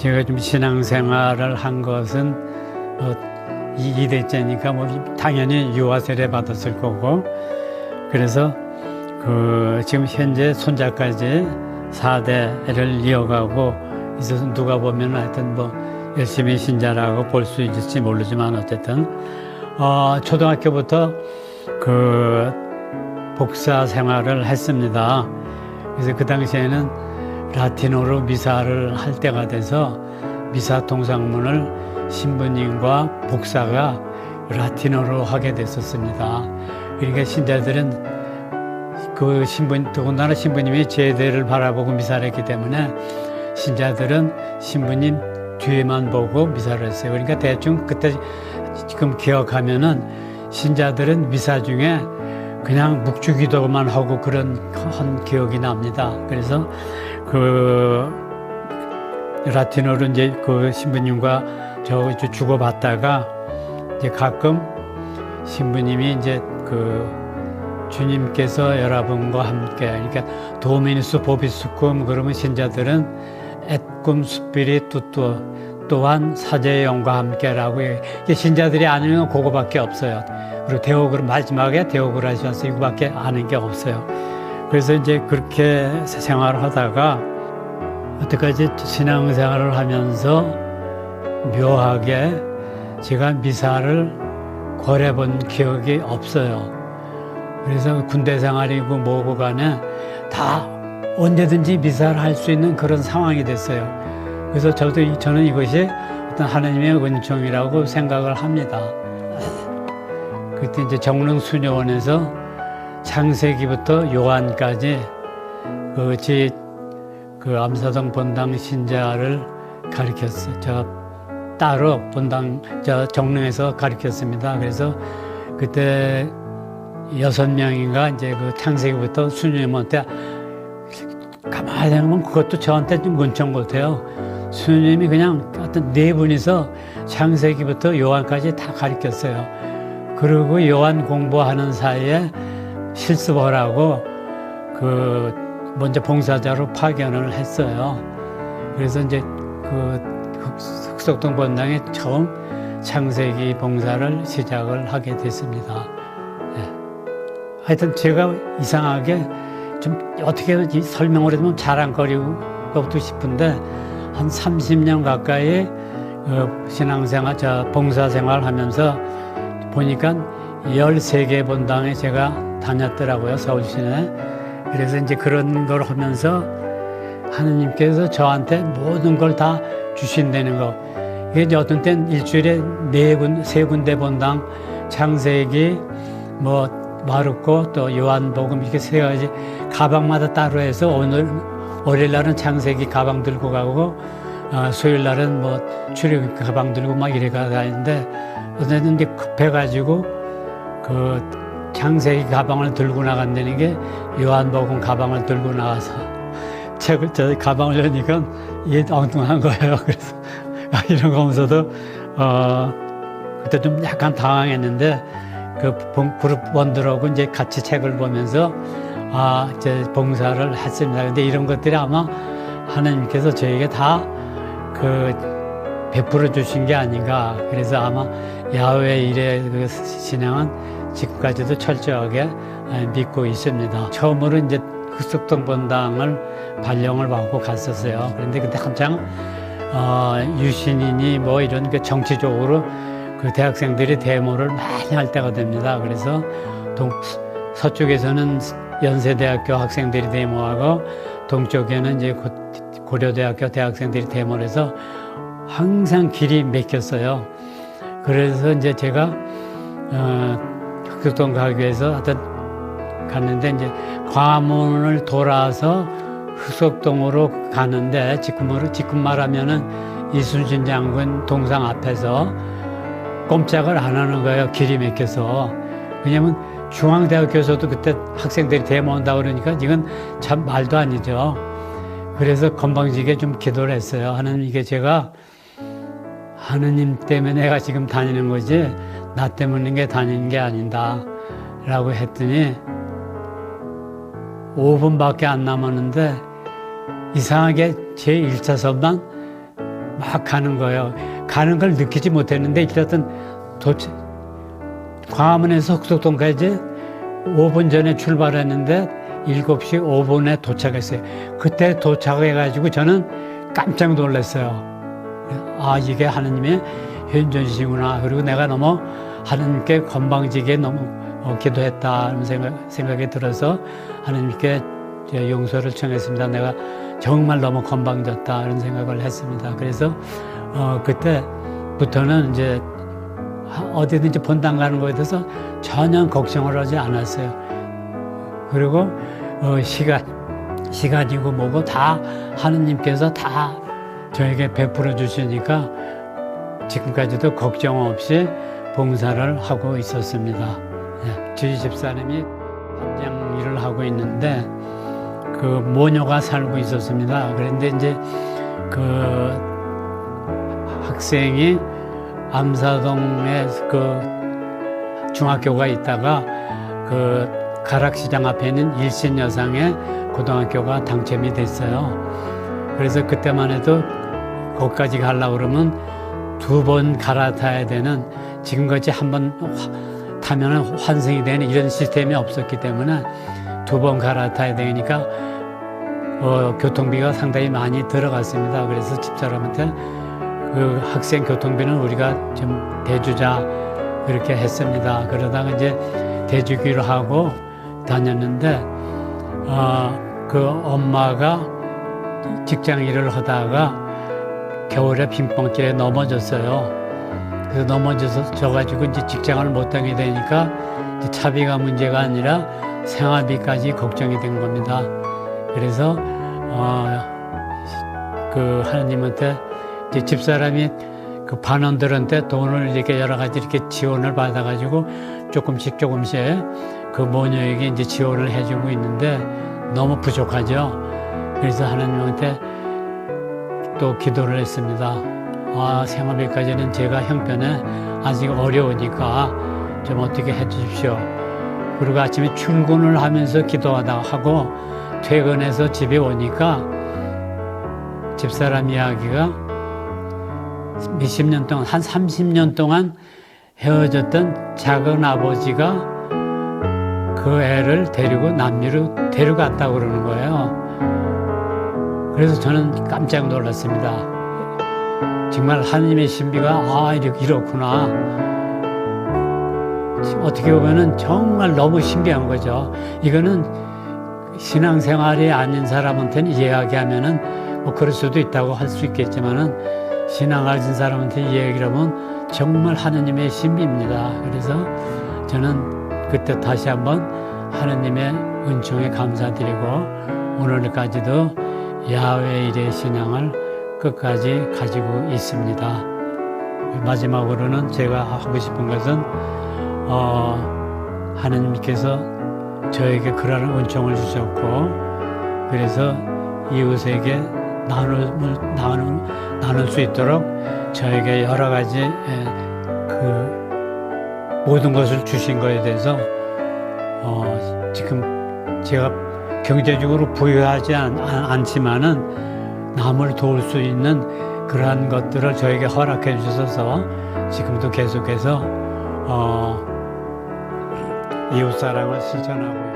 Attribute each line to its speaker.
Speaker 1: 제가 좀 신앙생활을 한 것은 이 대째니까 뭐 당연히 유아 세례 받았을 거고, 그래서 지금 현재 손자까지 4대를 이어가고 있어서 누가 보면 하여튼 뭐 열심히 신자라고 볼 수 있을지 모르지만 어쨌든 초등학교부터 복사 생활을 했습니다. 그래서 그 당시에는 라틴어로 미사를 할 때가 돼서 미사 통상문을 신부님과 복사가 라틴어로 하게 됐었습니다. 그러니까 신자들은 더군다나 신부님이 제대를 바라보고 미사를 했기 때문에 신자들은 신부님 뒤에만 보고 미사를 했어요. 그러니까 대충 그때 지금 기억하면은 신자들은 미사 중에 그냥 묵주기도만 하고 그런 한 기억이 납니다. 그래서 라틴어로 이제 신부님과 저 주고받다가 이제 가끔 신부님이 이제 주님께서 여러분과 함께, 그러니까 도미니스 보비스쿰 그러면 신자들은 앳쿰 스피리투 또한 사제의 영과 함께라고 신자들이 아는 건 그거밖에 없어요. 그리고 데오그라 마지막에 데오그라시아스 이거밖에 아는 게 없어요. 그래서 이제 그렇게 생활을 하다가 여태까지 신앙생활을 하면서 묘하게 제가 미사를 거래본 기억이 없어요. 그래서 군대 생활이고 뭐고 간에 다 언제든지 미사를 할 수 있는 그런 상황이 됐어요. 그래서 저는 이것이 어떤 하나님의 은총이라고 생각을 합니다. 그때 이제 정릉 수녀원에서 창세기부터 요한까지 암사동 본당 신자를 가르쳤어요. 제가 따로 정릉에서 가르쳤습니다. 그래서 그때 6명인가 이제 창세기부터 수녀님한테 가만히 생각하면 그것도 저한테 좀 은총 같아요. 수녀님이 그냥 어떤 4분이서 창세기부터 요한까지 다 가르쳤어요. 그리고 요한 공부하는 사이에 실습하라고 먼저 봉사자로 파견을 했어요. 그래서 이제 흑석동 본당에 처음 창세기 봉사를 시작을 하게 됐습니다. 하여튼 제가 이상하게 좀 어떻게 설명을 해도 자랑거리고 싶은데 한 30년 가까이 신앙생활, 봉사생활 하면서 보니까 13개 본당에 제가 다녔더라고요, 서울시내. 그래서 이제 그런 걸 하면서 하느님께서 저한테 모든 걸 다 주신다는 거. 이게 이제 어떤 땐 일주일에 3군데 본당, 창세기, 마르코 또 요한복음 이렇게 3가지 가방마다 따로 해서 월요일 날은 창세기 가방 들고 가고 수요일 날은 출애굽 가방 들고 막 이래 다니는데 어쨌든 이제 급해가지고 창세기 가방을 들고 나간다는 게 요한복음 가방을 들고 나가서 저 가방을 열니까 이게 엉뚱한 거예요. 그래서 이런 거 하면서도 그때 좀 약간 당황했는데 그룹 원들하고 이제 같이 책을 보면서 이제 봉사를 했습니다. 근데 이런 것들이 아마 하나님께서 저에게 다 베풀어 주신 게 아닌가. 그래서 아마 야훼 일의 신앙은 지금까지도 철저하게 믿고 있습니다. 처음으로 이제 흑석동 본당을 발령을 받고 갔었어요. 그런데 그때 한창 유신이니 이런 정치적으로 대학생들이 데모를 많이 할 때가 됩니다. 그래서 서쪽에서는 연세대학교 학생들이 데모하고 동쪽에는 이제 고려대학교 대학생들이 데모를 해서 항상 길이 막혔어요. 그래서 이제 제가 흑석동 가기 위해서 하여튼 갔는데 이제 광화문을 돌아서 흑석동으로 가는데 지금 말하면은 이순신 장군 동상 앞에서 꼼짝을 안 하는 거예요. 길이 막혀서. 왜냐면 중앙대학교에서도 그때 학생들이 데모한다고 그러니까 이건 참 말도 아니죠. 그래서 건방지게 좀 기도를 했어요. 하나님, 이게 제가 하느님 때문에 내가 지금 다니는 거지 나 때문에 다니는 게 아니다 라고 했더니 5분밖에 안 남았는데 이상하게 제 1차선만 막 가는 거예요. 가는 걸 느끼지 못했는데 일단 광화문에서 흑석동까지 5분 전에 출발했는데 7시 5분에 도착했어요. 그때 도착해가지고 저는 깜짝 놀랐어요. 아, 이게 하느님의 현존이시구나. 그리고 내가 너무 하느님께 건방지게 너무 기도했다는 생각이 들어서 하느님께 용서를 청했습니다. 내가 정말 너무 건방졌다 이런 생각을 했습니다. 그래서 그때부터는 이제 어디든지 본당 가는 거에 대해서 전혀 걱정을 하지 않았어요. 그리고 시간이고 뭐고 다 하느님께서 다 저에게 베풀어 주시니까 지금까지도 걱정 없이 봉사를 하고 있었습니다. 네, 저희 집사님이 반장 일을 하고 있는데 그 모녀가 살고 있었습니다. 그런데 이제 그 학생이 암사동에 그 중학교가 있다가 그 가락시장 앞에 있는 일신여상의 고등학교가 당첨이 됐어요. 그래서 그때만 해도 거기까지 가려고 그러면 2번 갈아타야 되는, 지금같이 한 번 타면 환승이 되는 이런 시스템이 없었기 때문에 2번 갈아타야 되니까 교통비가 상당히 많이 들어갔습니다. 그래서 집사람한테 그 학생 교통비는 우리가 좀 대주자 그렇게 했습니다. 그러다가 이제 대주기로 하고 다녔는데 그 엄마가 직장 일을 하다가 겨울에 빈방길에 넘어졌어요. 그래서 넘어져가지고 이제 직장을 못 다니게 되니까 이제 차비가 문제가 아니라 생활비까지 걱정이 된 겁니다. 그래서 그 하나님한테 이제 집사람이 그 반원들한테 돈을 이렇게 여러 가지 이렇게 지원을 받아가지고 조금씩 그 모녀에게 이제 지원을 해주고 있는데 너무 부족하죠. 그래서 하나님한테 또 기도를 했습니다. 생활비까지는 제가 형편에 아직 어려우니까 좀 어떻게 해 주십시오. 그리고 아침에 출근을 하면서 기도하다가 하고 퇴근해서 집에 오니까 집사람 이야기가 몇십 년 동안, 한 30년 동안 헤어졌던 작은 아버지가 그 애를 데리고 남미로 데려갔다고 그러는 거예요. 그래서 저는 깜짝 놀랐습니다. 정말 하나님의 신비가 이렇구나. 어떻게 보면은 정말 너무 신기한 거죠. 이거는 신앙생활이 아닌 사람한테는 이야기하면은 뭐 그럴 수도 있다고 할 수 있겠지만은 신앙 가진 사람한테 이야기하면 정말 하나님의 신비입니다. 그래서 저는 그때 다시 한번 하나님의 은총에 감사드리고 오늘까지도 야훼 일의 신앙을 끝까지 가지고 있습니다. 마지막으로는 제가 하고 싶은 것은 하나님께서 저에게 그러한 은총을 주셨고 그래서 이웃에게 나눌 수 있도록 저에게 여러 가지 그 모든 것을 주신 것에 대해서 지금 제가 경제적으로 부유하지 않지만은 남을 도울 수 있는 그러한 것들을 저에게 허락해 주셔서 지금도 계속해서 이웃사랑을 실천하고